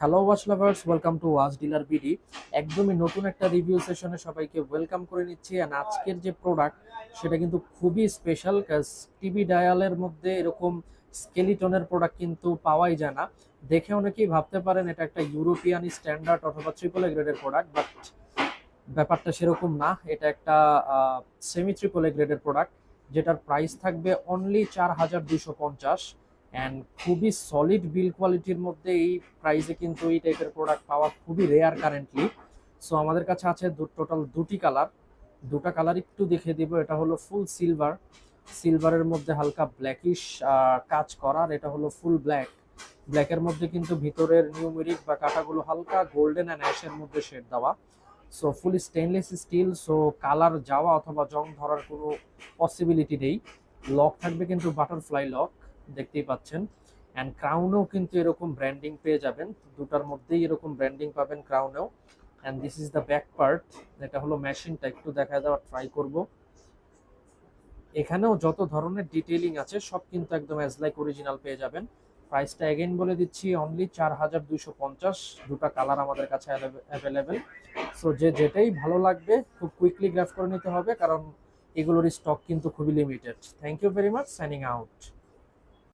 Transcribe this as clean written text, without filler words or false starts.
Hello watch lovers, welcome to watch dealer BD. একদমই নতুন একটা রিভিউ সেশনে সবাইকে ওয়েলকাম করে নিচ্ছি। অ্যান্ড আজকের যে প্রোডাক্ট সেটা কিন্তু খুবই স্পেশাল, কাজ টিভি ডায়ালের মধ্যে এরকম স্কেলিটনের প্রোডাক্ট কিন্তু পাওয়াই যায় না। দেখে অনেকেই ভাবতে পারেন এটা একটা ইউরোপিয়ান স্ট্যান্ডার্ড অথবা ট্রিপল এ গ্রেডের প্রোডাক্ট, বাট ব্যাপারটা সেরকম না। এটা একটা সেমি ট্রিপল এ গ্রেডের প্রোডাক্ট, যেটার প্রাইস থাকবে অনলি 4250। অ্যান্ড খুবই সলিড বিল কোয়ালিটির মধ্যে এই প্রাইসে কিন্তু এই টাইপের প্রোডাক্ট পাওয়া খুবই রেয়ার কারেন্টলি। সো আমাদের কাছে আছে টোটাল দুটি কালার। দুটা কালার একটু দেখে দিব। এটা হলো ফুল সিলভার, সিলভারের মধ্যে হালকা ব্ল্যাকিশ কাজ করা। আর এটা হলো ফুল ব্ল্যাক, ব্ল্যাকের মধ্যে কিন্তু ভিতরের নিউমেরিক বা কাটাগুলো হালকা গোল্ডেন অ্যান্ড অ্যাশের মধ্যে শেড দেওয়া। So full stainless steel, so colour যাওয়া অথবা জং ধরার কোনো পসিবিলিটি নেই। লক থাকবে কিন্তু বাটারফ্লাই লক, দেখতেই পাচ্ছেন। অ্যান্ড ক্রাউনেও কিন্তু এরকম ব্র্যান্ডিং পেয়ে যাবেন, দুটার মধ্যেই এরকম ব্র্যান্ডিং পাবেন ক্রাউনেও। And this is the back part. এটা হলো মেশিনটা, একটু দেখা দেওয়ার ট্রাই করব। এখানেও যত ধরনের ডিটেইলিং আছে সব কিন্তু একদম অ্যাজ লাইক অরিজিনাল পেয়ে যাবেন। প্রাইসটা এগেইন বলে দিচ্ছি, অনলি 4250। দুটা কালার আমাদের কাছে অ্যাভেলেবেল। সো যেটাই ভালো লাগবে খুব কুইকলি গ্রাফ করে নিতে হবে, কারণ এগুলোর স্টক কিন্তু খুবই limited. Thank you very much, signing out.